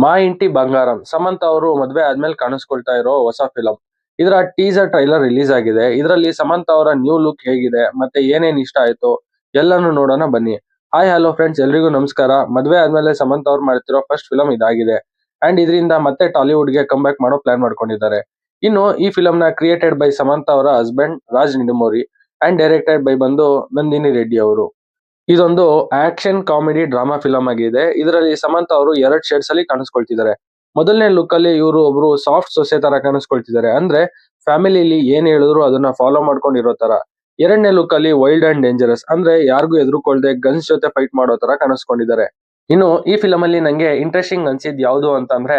ಮಾ ಇಂಟಿ ಬಂಗಾರಂ ಸಮಂತ್ ಅವರು ಮದ್ವೆ ಆದ್ಮೇಲೆ ಕಾಣಿಸ್ಕೊಳ್ತಾ ಇರೋ ಹೊಸ ಫಿಲಂ. ಇದರ ಟೀಸರ್ ಟ್ರೈಲರ್ ರಿಲೀಸ್ ಆಗಿದೆ. ಇದರಲ್ಲಿ ಸಮಂತ್ ಅವರ ನ್ಯೂ ಲುಕ್ ಹೇಗಿದೆ ಮತ್ತೆ ಏನೇನ್ ಇಷ್ಟ ಆಯ್ತು ಎಲ್ಲಾನು ನೋಡೋಣ ಬನ್ನಿ. ಹಾಯ್ ಹಲೋ ಫ್ರೆಂಡ್ಸ್, ಎಲ್ರಿಗೂ ನಮಸ್ಕಾರ. ಮದ್ವೆ ಆದ್ಮೇಲೆ ಸಮಂತ್ ಅವ್ರು ಮಾಡ್ತಿರೋ ಫಸ್ಟ್ ಫಿಲಂ ಇದಾಗಿದೆ. ಅಂಡ್ ಇದರಿಂದ ಮತ್ತೆ ಟಾಲಿವುಡ್ ಗೆ ಕಮ್ ಬ್ಯಾಕ್ ಮಾಡೋ ಪ್ಲಾನ್ ಮಾಡ್ಕೊಂಡಿದ್ದಾರೆ. ಇನ್ನು ಈ ಫಿಲಂ ನ ಕ್ರಿಯೇಟೆಡ್ ಬೈ ಸಮಂತ್ ಅವರ husband Raj Nidimoru and directed by ಬಂದು ನಂದಿನಿ ರೆಡ್ಡಿ ಅವರು. ಇದೊಂದು ಆಕ್ಷನ್ ಕಾಮಿಡಿ ಡ್ರಾಮಾ ಫಿಲಂ ಆಗಿದೆ. ಇದರಲ್ಲಿ ಸಮಂತ್ ಅವರು 2 ಶೇಡ್ಸ್ ಅಲ್ಲಿ ಕಾಣಿಸ್ಕೊಳ್ತಿದ್ದಾರೆ. ಮೊದಲನೇ ಲುಕ್ ಅಲ್ಲಿ ಇವರು ಒಬ್ರು ಸಾಫ್ಟ್ ಸೊಸೆ ತರ ಕಾಣಿಸ್ಕೊಳ್ತಿದ್ದಾರೆ. ಅಂದ್ರೆ ಫ್ಯಾಮಿಲಿಲಿ ಏನ್ ಹೇಳಿದ್ರು ಅದನ್ನ ಫಾಲೋ ಮಾಡ್ಕೊಂಡಿರೋ ತರ. ಎರಡನೇ ಲುಕ್ ಅಲ್ಲಿ ವೈಲ್ಡ್ ಅಂಡ್ ಡೇಂಜರಸ್, ಅಂದ್ರೆ ಯಾರಿಗೂ ಎದುರುಕೊಳ್ದೆ ಗನ್ಸ್ ಜೊತೆ ಫೈಟ್ ಮಾಡೋ ತರ ಕಾಣಿಸ್ಕೊಂಡಿದ್ದಾರೆ. ಇನ್ನು ಈ ಫಿಲಂ ಅಲ್ಲಿ ನಂಗೆ ಇಂಟ್ರೆಸ್ಟಿಂಗ್ ಅನ್ಸಿದ್ ಯಾವ್ದು ಅಂತಂದ್ರೆ,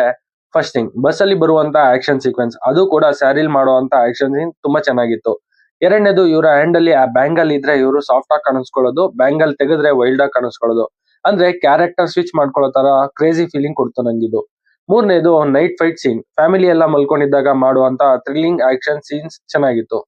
ಫಸ್ಟ್ ಥಿಂಗ್ ಬಸ್ ಅಲ್ಲಿ ಬರುವಂತ ಆಕ್ಷನ್ ಸೀಕ್ವೆನ್ಸ್, ಅದು ಕೂಡ ಸ್ಯಾರಿಲ್ ಮಾಡುವಂತ ಆಕ್ಷನ್ ಸೀನ್ ತುಂಬಾ ಚೆನ್ನಾಗಿತ್ತು. ಎರಡನೇದು ಇವರ ಹ್ಯಾಂಡ್ ಅಲ್ಲಿ ಆ ಬ್ಯಾಂಗಲ್ ಇದ್ರೆ ಇವರು ಸಾಫ್ಟ್ ಆಗಿ ಕಾಣಿಸ್ಕೊಳ್ಳೋದು, ಬ್ಯಾಂಗಲ್ ತೆಗೆದ್ರೆ ವೈಲ್ಡ್ ಆಗಿ ಕಾಣಿಸ್ಕೊಳ್ಳೋದು. ಅಂದ್ರೆ ಕ್ಯಾರೆಕ್ಟರ್ ಸ್ವಿಚ್ ಮಾಡ್ಕೊಳ್ಳೋ ತರ ಕ್ರೇಜಿ ಫೀಲಿಂಗ್ ಕೊಡ್ತು ನಂಗಿದು. ಮೂರನೇದು ನೈಟ್ ಫೈಟ್ ಸೀನ್, ಫ್ಯಾಮಿಲಿ ಎಲ್ಲ ಮಲ್ಕೊಂಡಿದ್ದಾಗ ಮಾಡುವಂತ ಥ್ರಿಲ್ಲಿಂಗ್ ಆಕ್ಷನ್ ಸೀನ್ಸ್ ಚೆನ್ನಾಗಿತ್ತು.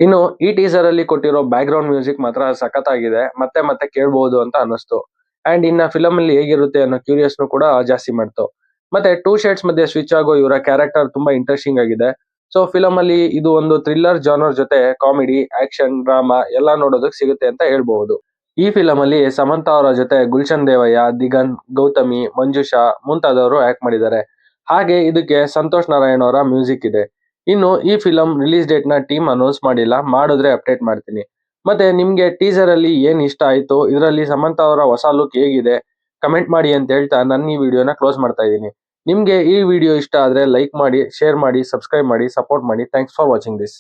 ಇನ್ನು ಈ ಟೀಸರ್ ಅಲ್ಲಿ ಕೊಟ್ಟಿರೋ ಬ್ಯಾಕ್ ಗ್ರೌಂಡ್ ಮ್ಯೂಸಿಕ್ ಮಾತ್ರ ಸಖತ್ತಾಗಿದೆ, ಮತ್ತೆ ಮತ್ತೆ ಕೇಳಬಹುದು ಅಂತ ಅನ್ನಿಸ್ತು. ಅಂಡ್ ಇನ್ನ ಫಿಲಂ ಅಲ್ಲಿ ಹೇಗಿರುತ್ತೆ ಅನ್ನೋ ಕ್ಯೂರಿಯಸ್ನು ಕೂಡ ಜಾಸ್ತಿ ಮಾಡ್ತು. ಮತ್ತೆ 2 ಶೇಡ್ಸ್ ಮಧ್ಯೆ ಸ್ವಿಚ್ ಆಗೋ ಇವರ ಕ್ಯಾರೆಕ್ಟರ್ ತುಂಬಾ ಇಂಟ್ರೆಸ್ಟಿಂಗ್ ಆಗಿದೆ. ಸೊ ಫಿಲಂ ಅಲ್ಲಿ ಇದು ಒಂದು ಥ್ರಿಲ್ಲರ್ ಜಾನರ್ ಜೊತೆ ಕಾಮಿಡಿ, ಆಕ್ಷನ್, ಡ್ರಾಮಾ ಎಲ್ಲ ನೋಡೋದಕ್ಕೆ ಸಿಗುತ್ತೆ ಅಂತ ಹೇಳ್ಬಹುದು. ಈ ಫಿಲಂ ಅಲ್ಲಿ ಸಮಂತ ಅವರ ಜೊತೆ ಗುಲ್ಶನ್ ದೇವಯ್ಯ, ದಿಗಂತ್, ಗೌತಮಿ, ಮಂಜುಷಾ ಮುಂತಾದವರು ಆಕ್ಟ್ ಮಾಡಿದ್ದಾರೆ. ಹಾಗೆ ಇದಕ್ಕೆ ಸಂತೋಷ್ ನಾರಾಯಣ್ ಅವರ ಮ್ಯೂಸಿಕ್ ಇದೆ. ಇನ್ನು ಈ ಫಿಲಂ ರಿಲೀಸ್ ಡೇಟ್ ನ ಟೀಮ್ ಅನೌನ್ಸ್ ಮಾಡಿಲ್ಲ, ಮಾಡಿದ್ರೆ ಅಪ್ಡೇಟ್ ಮಾಡ್ತೀನಿ. ಮತ್ತೆ ನಿಮ್ಗೆ ಟೀಸರ್ ಅಲ್ಲಿ ಏನ್ ಇಷ್ಟ ಆಯ್ತು, ಇದರಲ್ಲಿ ಸಮಂತ ಅವರ ಹೊಸ ಲುಕ್ ಹೇಗಿದೆ, ಕಮೆಂಟ್ ಮಾಡಿ ಅಂತ ಹೇಳ್ತಾ ನನ್ನ ಈ ವಿಡಿಯೋನ ಕ್ಲೋಸ್ ಮಾಡ್ತಾ ಇದ್ದೀನಿ. ನಿಮ್ಗೆ ಈ ವಿಡಿಯೋ ಇಷ್ಟ ಆದ್ರೆ ಲೈಕ್ ಮಾಡಿ, ಶೇರ್ ಮಾಡಿ, ಸಬ್ಸ್ಕ್ರೈಬ್ ಮಾಡಿ, ಸಪೋರ್ಟ್ ಮಾಡಿ. Thanks for watching this.